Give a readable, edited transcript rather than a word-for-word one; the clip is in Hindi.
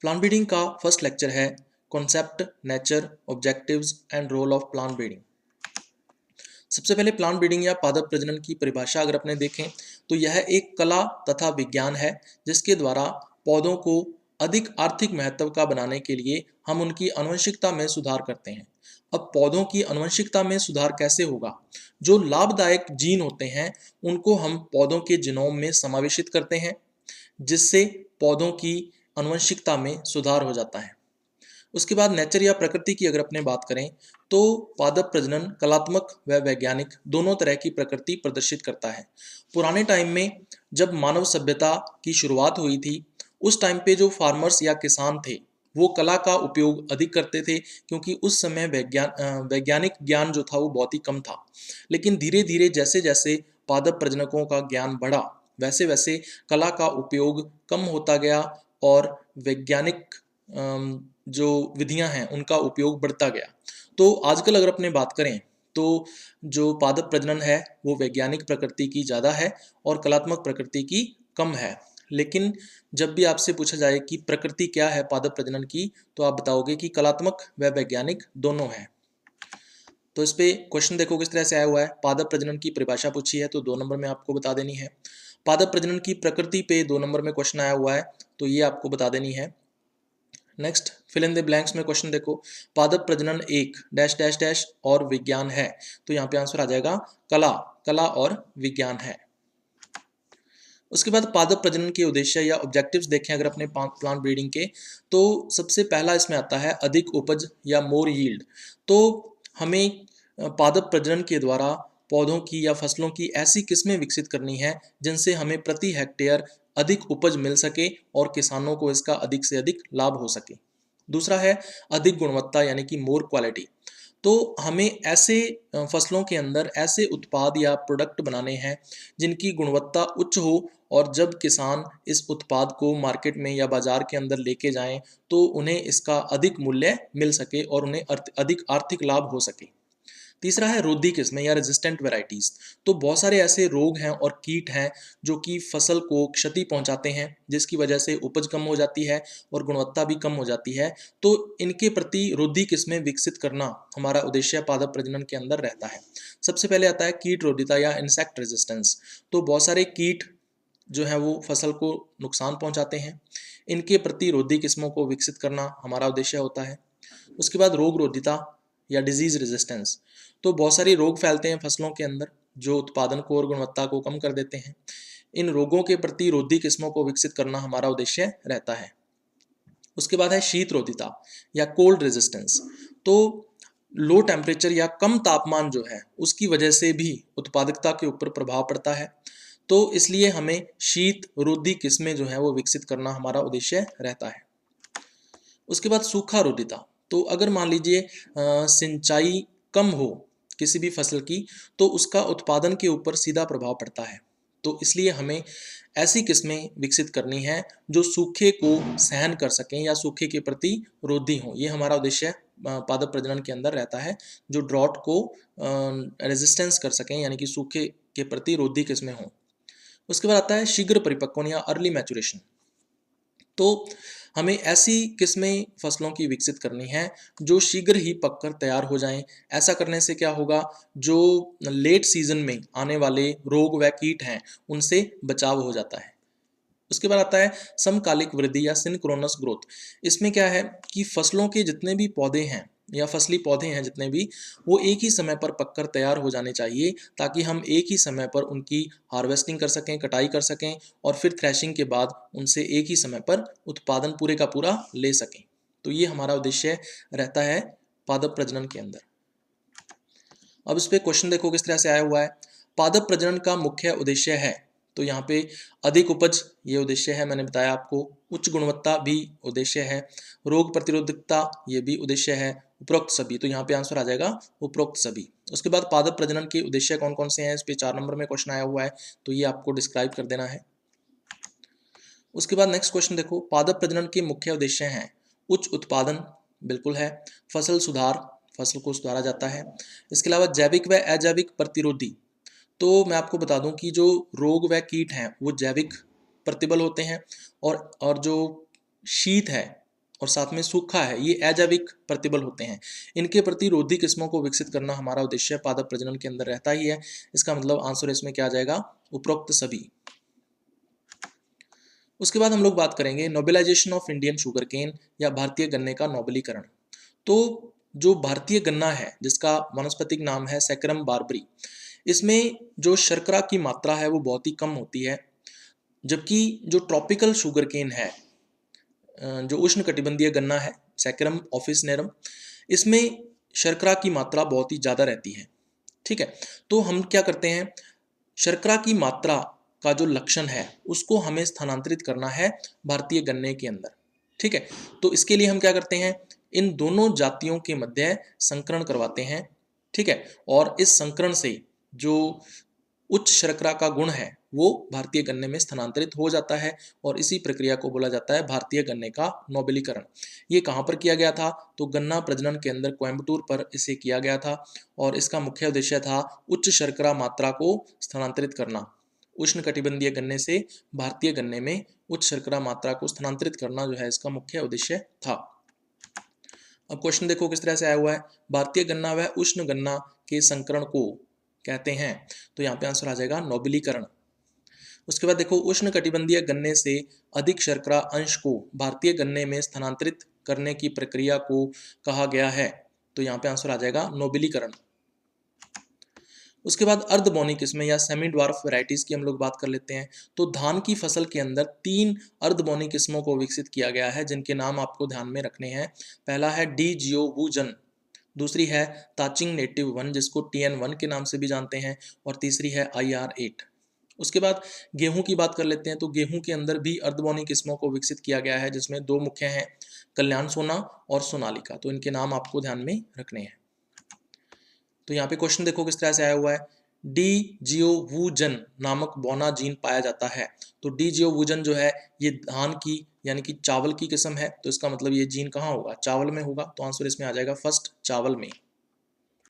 प्लांट ब्रीडिंग का फर्स्ट लेक्चर है concept, nature, objectives and role of plant breeding. सबसे पहले प्लांट ब्रीडिंग या पादप प्रजनन की परिभाषा अगर अपने देखें तो यह एक कला तथा विज्ञान है जिसके द्वारा पौधों को अधिक आर्थिक महत्व का बनाने के लिए हम उनकी आनुवंशिकता में सुधार करते हैं। अब पौधों की आनुवंशिकता में सुधार कैसे होगा? जो लाभदायक जीन होते हैं उनको हम पौधों के जीनोम में समावेशित करते हैं जिससे पौधों की आनुवंशिकता में सुधार हो जाता है। उसके बाद नेचर या प्रकृति की अगर अपने बात करें तो पादप प्रजनन कलात्मक व वैज्ञानिक दोनों तरह की प्रकृति प्रदर्शित करता है। पुराने टाइम में जब मानव सभ्यता की शुरुआत हुई थी उस टाइम पे जो फार्मर्स या किसान थे वो कला का उपयोग अधिक करते थे क्योंकि उस समय वैज्ञानिक ज्ञान जो था वो बहुत ही कम था। लेकिन धीरे धीरे जैसे जैसे पादप प्रजनकों का ज्ञान बढ़ा वैसे वैसे कला का उपयोग कम होता गया और वैज्ञानिक जो विधियां हैं उनका उपयोग बढ़ता गया। तो आजकल अगर अपने बात करें तो जो पादप प्रजनन है वो वैज्ञानिक प्रकृति की ज़्यादा है और कलात्मक प्रकृति की कम है। लेकिन जब भी आपसे पूछा जाए कि प्रकृति क्या है पादप प्रजनन की तो आप बताओगे कि कलात्मक व वैज्ञानिक दोनों है। तो इस पे क्वेश्चन देखो किस तरह से आया हुआ है। पादप प्रजनन की परिभाषा पूछी है तो 2 नंबर में आपको बता देनी है। पादप प्रजनन की प्रकृति पे 2 नंबर में क्वेश्चन आया हुआ है तो ये आपको बता देनी है। Next fill in the blanks में क्वेश्चन देखो, पादप प्रजनन एक डैश डैश डैश और विज्ञान है, तो यहाँ पे आंसर आ जाएगा कला, कला और विज्ञान है। उसके बाद पादप प्रजनन के उद्देश्य या ऑब्जेक्टिव्स देखें अगर अपने प्लांट ब्रीडिंग के तो सबसे पहला इसमें आता है अधिक उपज या मोर यील्ड। तो हमें पादप प्रजनन के द्वारा पौधों की या फसलों की ऐसी किस्में विकसित करनी है जिनसे हमें प्रति हेक्टेयर अधिक उपज मिल सके और किसानों को इसका अधिक से अधिक लाभ हो सके। दूसरा है अधिक गुणवत्ता यानी कि मोर क्वालिटी। तो हमें ऐसे फसलों के अंदर ऐसे उत्पाद या प्रोडक्ट बनाने हैं जिनकी गुणवत्ता उच्च हो और जब किसान इस उत्पाद को मार्केट में या बाजार के अंदर लेके जाएं तो उन्हें इसका अधिक मूल्य मिल सके और उन्हें अधिक आर्थिक लाभ हो सके। तीसरा है रोधी किस्में या रेजिस्टेंट वेराइटीज। तो बहुत सारे ऐसे रोग हैं और कीट हैं जो कि फसल को क्षति पहुंचाते हैं जिसकी वजह से उपज कम हो जाती है और गुणवत्ता भी कम हो जाती है। तो इनके प्रति रोधी किस्में विकसित करना हमारा उद्देश्य पादप प्रजनन के अंदर रहता है। सबसे पहले आता है कीट रोधिता या इंसेक्ट रेजिस्टेंस। तो बहुत सारे कीट जो है वो फसल को नुकसान पहुंचाते हैं, इनके प्रति रोधी किस्मों को विकसित करना हमारा उद्देश्य होता है। उसके बाद रोग रोधिता या डिजीज रेजिस्टेंस। तो बहुत सारे रोग फैलते हैं फसलों के अंदर जो उत्पादन को और गुणवत्ता को कम कर देते हैं। इन रोगों के प्रति रोधी किस्मों को विकसित करना हमारा उद्देश्य रहता है। उसके बाद है शीत रोधिता या कोल्ड रेजिस्टेंस। तो लो टेम्परेचर या कम तापमान जो है उसकी वजह से भी उत्पादकता के ऊपर प्रभाव पड़ता है। तो इसलिए हमें शीत रोधी किस्में जो है वो विकसित करना हमारा उद्देश्य रहता है। उसके बाद सूखा रोधिता। तो अगर मान लीजिए सिंचाई कम हो किसी भी फसल की तो उसका उत्पादन के ऊपर सीधा प्रभाव पड़ता है। तो इसलिए हमें ऐसी किस्में विकसित करनी है जो सूखे को सहन कर सकें या सूखे के प्रति रोधी हों। ये हमारा उद्देश्य पादप प्रजनन के अंदर रहता है, जो ड्रॉट को रेजिस्टेंस कर सकें यानी कि सूखे के प्रति रोधी किस्में हों। उसके बाद आता है शीघ्र परिपक्वन या अर्ली मैचुरेशन। तो हमें ऐसी किस्में फसलों की विकसित करनी है जो शीघ्र ही पककर तैयार हो जाएं। ऐसा करने से क्या होगा, जो लेट सीजन में आने वाले रोग व कीट हैं उनसे बचाव हो जाता है। उसके बाद आता है समकालिक वृद्धि या सिंक्रोनस ग्रोथ। इसमें क्या है कि फसलों के जितने भी पौधे हैं या फसली पौधे हैं जितने भी, वो एक ही समय पर पककर तैयार हो जाने चाहिए ताकि हम एक ही समय पर उनकी हार्वेस्टिंग कर सकें, कटाई कर सकें और फिर थ्रेशिंग के बाद उनसे एक ही समय पर उत्पादन पूरे का पूरा ले सकें। तो ये हमारा उद्देश्य रहता है पादप प्रजनन के अंदर। अब इस पे क्वेश्चन देखो किस तरह से आया हुआ है। पादप प्रजनन का मुख्य उद्देश्य है, तो यहाँ पे अधिक उपज ये उद्देश्य है, मैंने बताया आपको। उच्च गुणवत्ता भी उद्देश्य है। रोग प्रतिरोधकता ये भी उद्देश्य है। उपरोक्त सभी, तो यहाँ पे आंसर आ जाएगा उपरोक्त सभी। उसके बाद पादप प्रजनन के उद्देश्य कौन कौन से हैं, इस पे 4 नंबर में क्वेश्चन आया हुआ है, तो ये आपको डिस्क्राइब कर देना है। उसके बाद नेक्स्ट क्वेश्चन देखो, पादप प्रजनन के मुख्य उद्देश्य हैं उच्च उत्पादन, बिल्कुल है। फसल सुधार, फसल को सुधारा जाता है। इसके अलावा जैविक व अजैविक प्रतिरोधी। तो मैं आपको बता दूं कि जो रोग व कीट हैं वो जैविक प्रतिबल होते हैं और जो शीत है और साथ में सूखा है, ये अजैविक प्रतिबल होते हैं। इनके प्रतिरोधी किस्मों को विकसित करना हमारा उद्देश्य पादप प्रजनन के अंदर रहता ही है। इसका मतलब आंसर इसमें क्या आ जाएगा, उपरोक्त सभी। उसके बाद हम लोग बात करेंगे नोबेलाइजेशन ऑफ इंडियन शुगर केन या भारतीय गन्ने का नोबेलीकरण। तो जो भारतीय गन्ना है जिसका वानस्पतिक नाम है सैकरम बार्बरी, इसमें जो शर्करा की मात्रा है वो बहुत ही कम होती है, जबकि जो ट्रॉपिकल शुगर केन है, जो उष्णकटिबंधीय गन्ना है सैकरम ऑफिसनेरम, इसमें शर्करा की मात्रा बहुत ही ज़्यादा रहती है। ठीक है, तो हम क्या करते हैं, शर्करा की मात्रा का जो लक्षण है उसको हमें स्थानांतरित करना है भारतीय गन्ने के अंदर। ठीक है, तो इसके लिए हम क्या करते हैं, इन दोनों जातियों के मध्य संकरण करवाते हैं। ठीक है, और इस संकरण से जो उच्च शर्करा का गुण है वो भारतीय गन्ने में स्थानांतरित हो जाता है और इसी प्रक्रिया को बोला जाता है भारतीय गन्ने का नोबेलीकरण। ये कहाँ पर किया गया था, तो गन्ना प्रजनन के अंदर कोयम्बटूर पर इसे किया गया था और इसका मुख्य उद्देश्य था उच्च शर्करा मात्रा को स्थानांतरित करना। उष्णकटिबंधीय गन्ने से भारतीय गन्ने में उच्च शर्करा मात्रा को स्थानांतरित करना जो है इसका मुख्य उद्देश्य था। अब क्वेश्चन देखो किस तरह से आया हुआ है, भारतीय गन्ना व उष्ण गन्ना के संकरण को कहते हैं, तो यहाँ पे आंसर आ जाएगा नोबेलीकरण। उसके बाद देखो उष्णकटिबंधीय गन्ने से अधिक शर्करा अंश को भारतीय गन्ने में स्थानांतरित करने की प्रक्रिया को कहा गया है, तो यहाँ पे आंसर आ जाएगा नोबेलीकरण। उसके बाद अर्धबोनी किस्में या सेमी ड्वार्फ वैरायटीज की हम लोग बात कर लेते हैं। तो धान की फसल के अंदर 3 अर्धबोनी किस्मों को विकसित किया गया है जिनके नाम आपको ध्यान में रखने हैं। पहला है डी जियो वूजन, दूसरी है ताचिंग नेटिव 1 जिसको TN1 के नाम से भी जानते हैं, और तीसरी है IR8। उसके बाद गेहूं की बात कर लेते हैं। तो गेहूं के अंदर भी अर्धबोनी किस्मों को विकसित किया गया है जिसमें 2 मुख्य हैं, कल्याण सोना और सोनालिका। तो इनके नाम आपको ध्यान में रखने हैं। तो यहाँ पे क्वेश्चन देखो किस तरह से आया हुआ है, डी जियो वूजन नामक बोना जीन पाया जाता है। तो डी जियो वूजन जो है ये धान की यानी कि चावल की किस्म है, तो इसका मतलब ये जीन कहाँ होगा, चावल में होगा। तो आंसर इसमें आ जाएगा फर्स्ट, चावल में।